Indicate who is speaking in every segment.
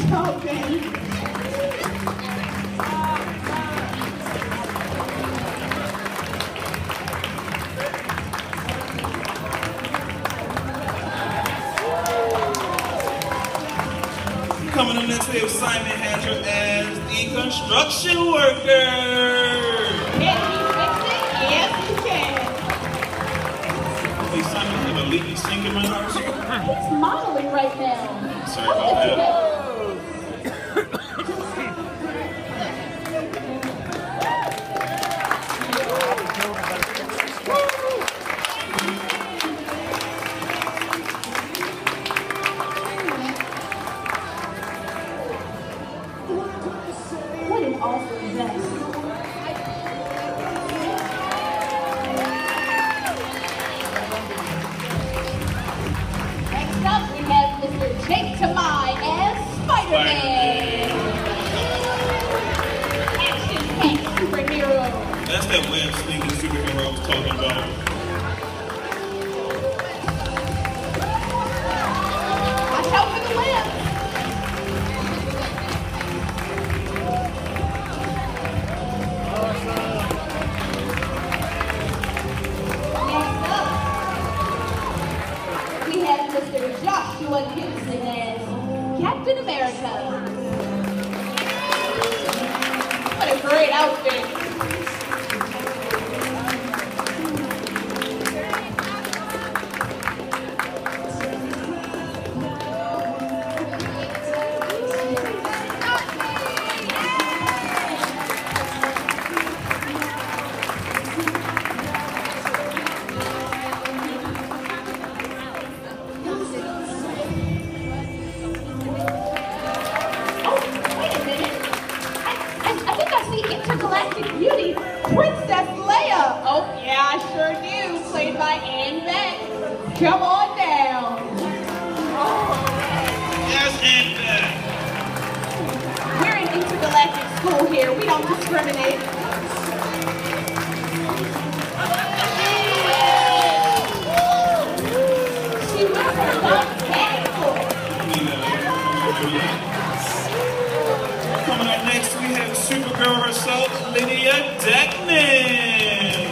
Speaker 1: Okay.
Speaker 2: Coming up next, we have Simon Hatcher as the construction worker.
Speaker 1: Can he fix it? Yes, he can.
Speaker 2: Hey, Simon, have a leaky sink in my house?
Speaker 1: He's modeling right now.
Speaker 2: Sorry about that.
Speaker 1: What an awesome vest. Next up, we have Mr. Jake Tamai as Spider-Man. Action-packed superhero.
Speaker 2: That's that web slinging superhero I was talking about.
Speaker 1: Watch out for the web. Next up, we have Mr. Joshua Gibson as Captain America. What a great outfit. Intergalactic Beauty, Princess Leia. Oh, yeah, I sure do. Played by Anne Beck. Come on down.
Speaker 2: Yes, and
Speaker 1: We're in intergalactic school here. We don't discriminate. She was her mom's handful.
Speaker 2: Coming up next, we have Supergirl herself, Lydia Deckman.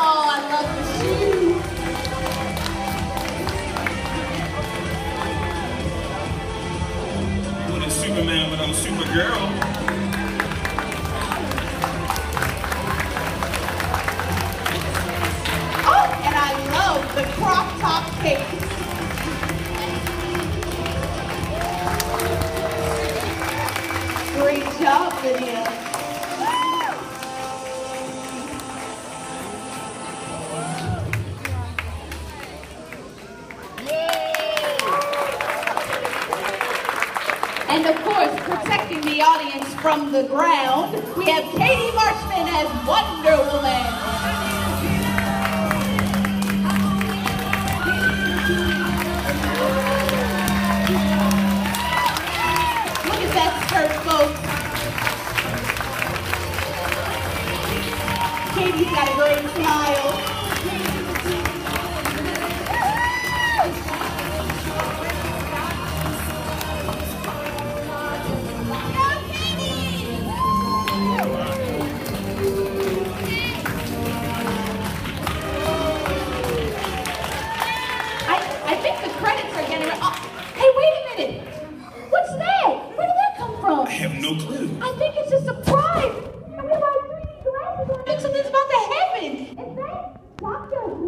Speaker 1: Oh, I love the shoes.
Speaker 2: What is Superman without Supergirl?
Speaker 1: Oh, and I love the crop top cape. Great job, Lydia. And of course, protecting the audience from the ground, we have Katie Marshman as Wonder Woman. Look at that skirt, folks. Katie's got a great smile. I think the credits are getting... Oh, hey, wait a minute. What's that? Where did that come from?
Speaker 2: I have no clue.
Speaker 1: I think it's a surprise. And we have 3D glasses on. Think something's about to happen. Is that Doctor Who?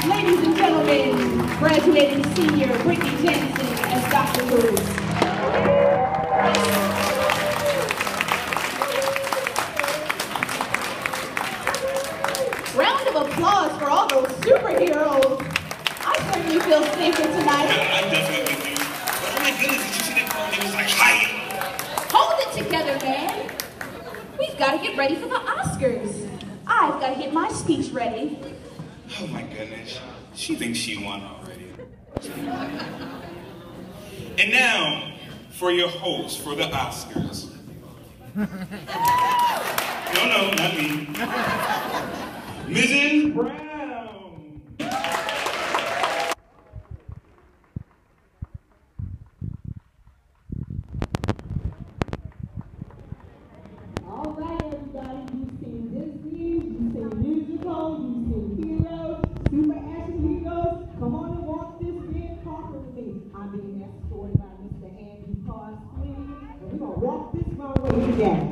Speaker 1: Ladies and gentlemen, graduating senior Brittany Jensen as Dr. Who. Round of applause for all those superheroes. I certainly feel safer tonight.
Speaker 2: I definitely do. Oh my goodness, did you see that part? It was like, hi!
Speaker 1: Hold it together, man. We've got to get ready for the Oscars. I I've got to get my speech ready.
Speaker 2: Oh my goodness. She thinks she won already. And now, for your host for the Oscars. No, not me. Mrs. Brown.
Speaker 1: All right, everybody, you've seen Disney, you've seen musicals, you've seen heroes, super action heroes. Come on and walk this big carpet with me. I'm being escorted by Mr. Andy Parsley, and we're going to walk this runway together.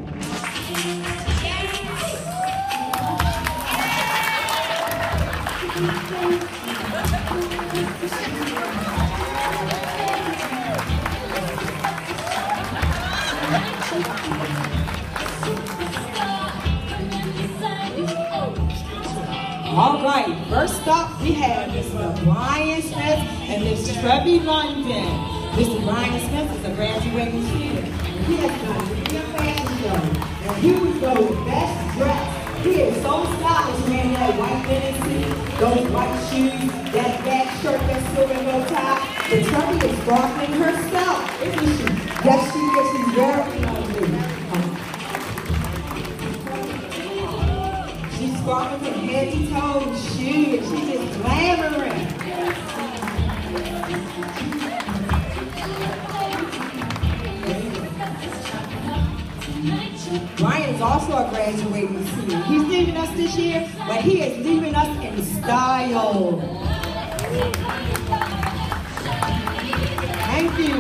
Speaker 1: All right, first up we have Mr. Brian Smith and Miss Trevi London. Mr. Brian Smith is a graduating student. He has done a fashion show, and he was the best dressed. He is so stylish, man. That white linen suit, those white shoes, that back shirt, that silver bow tie. But Trevi is sparkling herself, isn't she? Yes, she is. She's very lovely. She's sparkling from head to toe with shoes. She's just glamorous. Brian is also a graduating senior. He's leaving us this year, but he is leaving us in style. Thank you.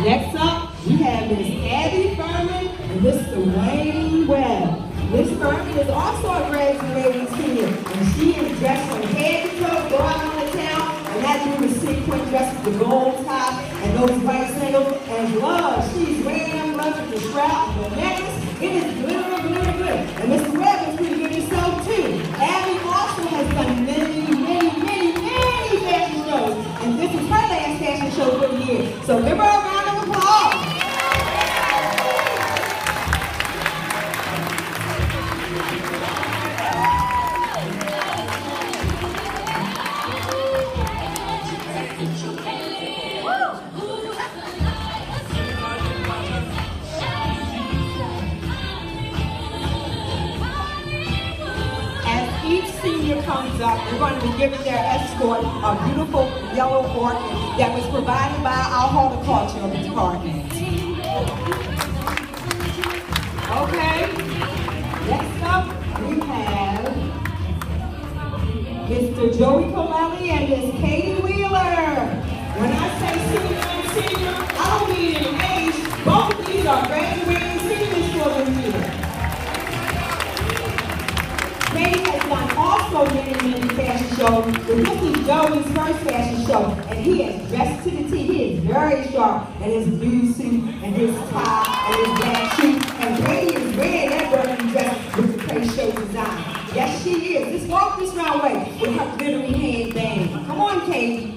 Speaker 1: Next up, we have Miss Abby Furman and Mr. Wayne Webb. Miss Furman is also a graduating senior, and she is dressed from head to toe, going on the town, and that new sequin dress with the gold top and those white sandals and gloves. She's wearing them gloves with the strap and the necklace. It is glitter, glitter, glitter. And Mr. Webb is pretty good himself too. Abby also has done many fashion shows, and this is her last fashion show for the year. So give her a round of applause. Comes up, we're going to be giving their escort a beautiful yellow orchid that was provided by our horticultural department. Okay, next up we have Mr. Joey Colelli and Miss Katie Wheeler. When I say senior and senior, I don't mean in age. Both of these are graduating seniors for the year. Katie has done also many fashion shows, but this is Joey's first fashion show, and he is dressed to the T. He is very sharp, and his blue suit, and his tie, and his black shoes, and Katie is wearing that burgundy dress with the pretty show design. Yes, she is. Just walk this runway with her glittery handband. Come on, Katie.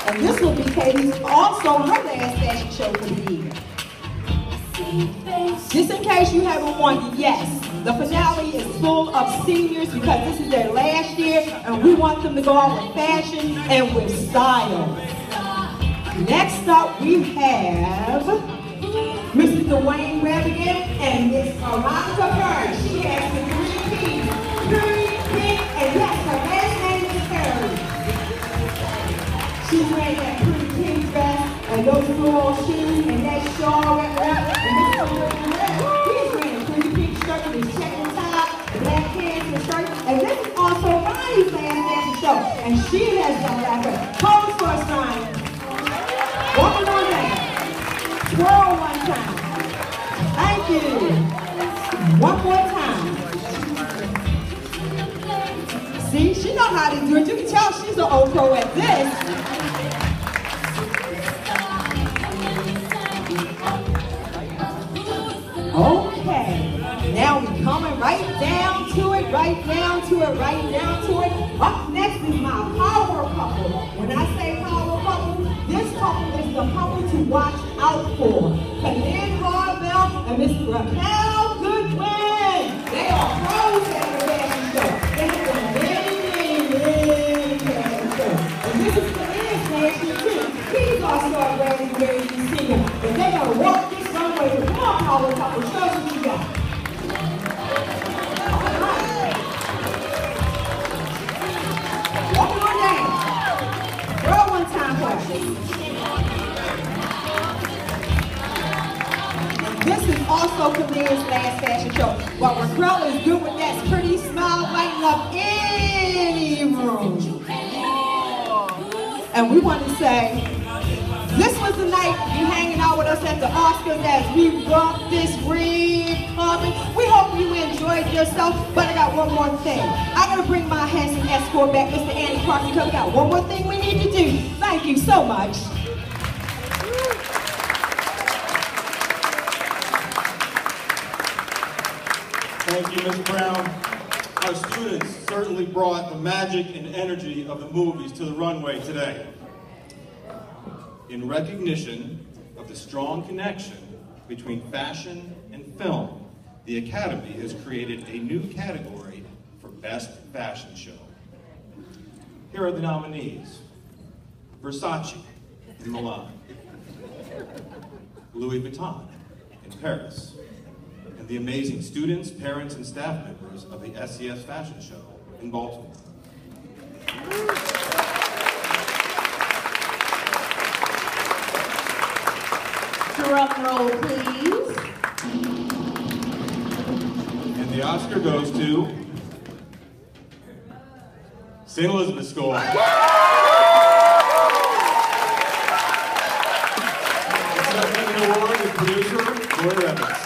Speaker 1: And this will be Katie's also her last fashion show for the year. Just in case you haven't wondered, yes, the finale is full of seniors because this is their last year and we want them to go out with fashion and with style. Next up we have Mr. Dwayne Webb again and Miss Monica Curry. She has the 3 P's, Curry, Pink, and yes, her last name is Curry. She's wearing that pretty pink dress and those floral shoes and that shawl and Mr. Dwayne Webb, he's wearing a pretty pink shirt with his checkered tie, black pants and shirt, and this is also Ronnie's last fashion show, and she has done that for pose for us, Ronnie. Walking on that. Twirl one time. Thank you. One more time. See, she knows how to do it. You can tell she's an old pro at this. Okay. Now we're coming right down to it. right down to it, right down to it. Up next is my power couple. When I say power couple, this couple is the couple to watch out for. Kalin Harvell and Miss Raquel Goodwin. They are pros at the fashion show. They have been many fashion shows. And this is Kalin's fashion too. He's also a graduating senior. And they're going to walk this runway with more power couple. Show us what you got. Walk on down. Girl, one time for us. This is also Kalin's last fashion show. But Raquel is good with that pretty smile, lighting up any room. And we want to say, this was the night you hanging out with us at the Oscars as we rock this red carpet. We hope you enjoyed yourself, but I got one more thing. I gotta bring my handsome escort back, Mr. Andy Clark, because we got one more thing we need to do. Thank you so much.
Speaker 3: Thank you, Ms. Brown. Our students certainly brought the magic and energy of the movies to the runway today. In recognition of the strong connection between fashion and film, the Academy has created a new category for Best Fashion Show. Here are the nominees: Versace in Milan, Louis Vuitton in Paris, and the amazing students, parents, and staff members of the SES Fashion Show in Baltimore.
Speaker 1: Drum roll, please.
Speaker 3: And the Oscar goes to St. Elizabeth School. Accepting the award is producer Gloria Evans.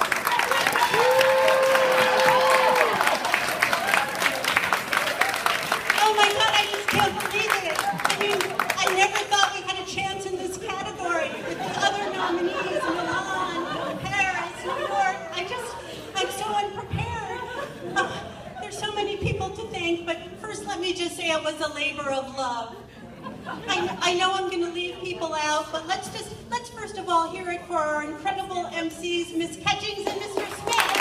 Speaker 4: Oh my God, I just can't believe it. I mean, I never thought we had a chance in this category with the other nominees, Milan, Paris, New York. I'm so unprepared. There's so many people to thank, but first let me just say it was a labor of love. I know I'm going to leave people out, but let's first of all hear it for our incredible MCs, Ms. Catchings and Mr. Smith.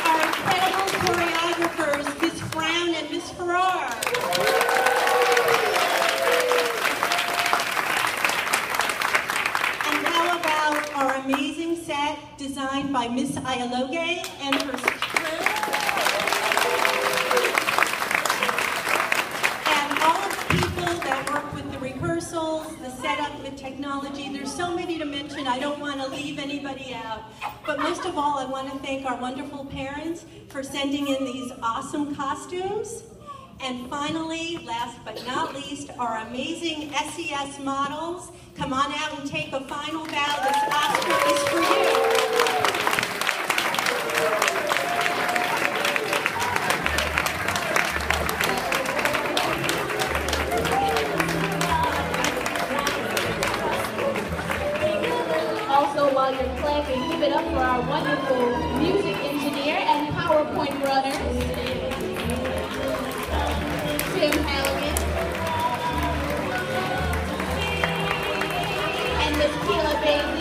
Speaker 4: Our incredible choreographers, Ms. Brown and Ms. Farrar. And how about our amazing set designed by Miss Ayaloge and her crew? And all of the people that work with the rehearsals, the setup, the technology. There's so many to mention. I don't want to leave anybody out. But most of all, I want to thank our wonderful parents for sending in these awesome costumes. And finally, last but not least, our amazing SES models. Come on out and take a final bow. This Oscar is for you.
Speaker 5: Also, while you're clapping, give it up for our wonderful music engineer and PowerPoint runners, Tim Halligan and Miss Keela Bailey.